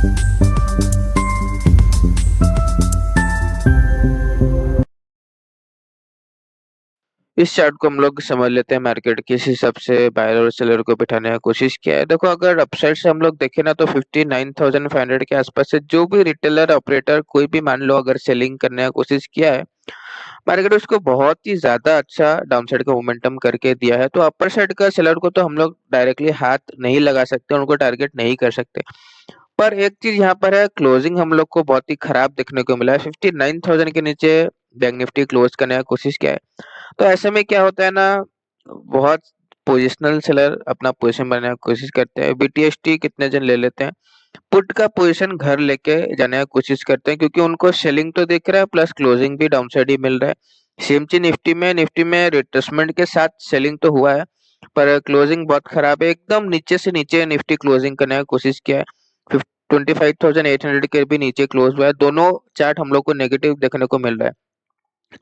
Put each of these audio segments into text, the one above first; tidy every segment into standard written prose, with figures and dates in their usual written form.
इस चार्ट को हम लोग समझ लेते हैं मार्केट किस हिसाब से बायर और सेलर को बिठाने का कोशिश किया है। देखो, अगर अपसाइड से हम लोग देखें ना तो 59,500 के आसपास से जो भी रिटेलर ऑपरेटर कोई भी मान लो अगर सेलिंग करने का कोशिश किया है, मार्केट उसको बहुत ही ज्यादा अच्छा डाउनसाइड का मोमेंटम करके दिया है। तो अपर साइड का सेलर को तो हम लोग डायरेक्टली हाथ नहीं लगा सकते, उनको टारगेट नहीं कर सकते। पर एक चीज यहाँ पर है, क्लोजिंग हम लोग को बहुत ही खराब देखने को मिला है। 59,000 के नीचे बैंक निफ्टी क्लोज करने का कोशिश किया है। तो ऐसे में क्या होता है ना, बहुत पोजिशनल सेलर अपना पोजीशन बनाने की कोशिश करते हैं। बीटीएसटी कितने जन ले लेते हैं, पुट का पोजीशन घर लेके जाने की कोशिश करते हैं, क्योंकि उनको सेलिंग तो दिख रहा है प्लस क्लोजिंग भी डाउन साइड ही मिल रहा है। सेम चीज निफ्टी में रिट्रेसमेंट के साथ सेलिंग तो हुआ है पर क्लोजिंग बहुत खराब है। एकदम नीचे से नीचे निफ्टी क्लोजिंग करने की कोशिश किया है। 25,800 के भी नीचे क्लोज हुआ है। दोनों चार्ट हम लोग को नेगेटिव देखने को मिल रहा है।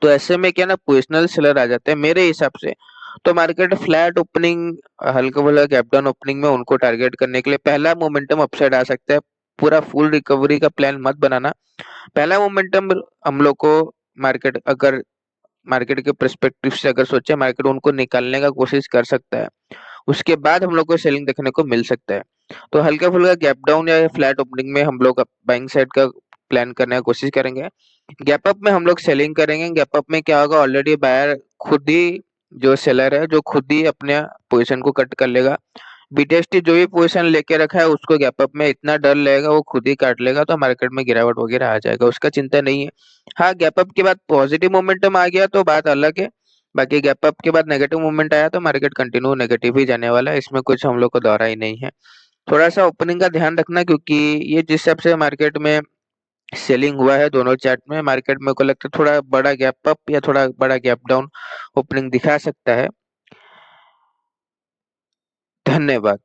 तो ऐसे में क्या ना, पोजिशनल सेलर आ जाते हैं मेरे हिसाब से। तो मार्केट फ्लैट ओपनिंग, हल्का फुल्का गैप डाउन ओपनिंग में उनको टारगेट करने के लिए पहला मोमेंटम अपसाइड आ सकता है। पूरा फुल रिकवरी का प्लान मत बनाना। पहला मोमेंटम हम लोग को मार्केट अगर मार्केट के पर्सपेक्टिव से अगर सोचे, मार्केट उनको निकालने का कोशिश कर सकता है, उसके बाद हम लोग को सेलिंग देखने को मिल सकता है। तो हल्का फुल्का गैप डाउन या फ्लैट ओपनिंग में हम लोग बाइंग साइड का प्लान करने की कोशिश करेंगे। गैप अप में हम लोग सेलिंग करेंगे। गैप अप में क्या होगा, ऑलरेडी बायर खुद ही, जो सेलर है जो खुद ही अपने पोजीशन को कट कर लेगा। बीटीएसटी जो भी पोजीशन लेके रखा है उसको गैप अप में इतना डर लगेगा वो खुद ही काट लेगा, तो मार्केट में गिरावट वगैरह आ जाएगा, उसका चिंता नहीं है। हाँ, गैप अप के बाद पॉजिटिव मोमेंटम आ गया तो बात अलग है। बाकी गैप अप के बाद नेगेटिव मूवमेंट आया तो मार्केट कंटिन्यू नेगेटिव ही जाने वाला है, इसमें कुछ हम लोग को दौरा ही नहीं है। थोड़ा सा ओपनिंग का ध्यान रखना, क्योंकि ये जिस हिसाब से मार्केट में सेलिंग हुआ है दोनों चार्ट में, मार्केट में को लगता है थोड़ा बड़ा गैप अप या थोड़ा बड़ा गैप डाउन ओपनिंग दिखा सकता है। धन्यवाद।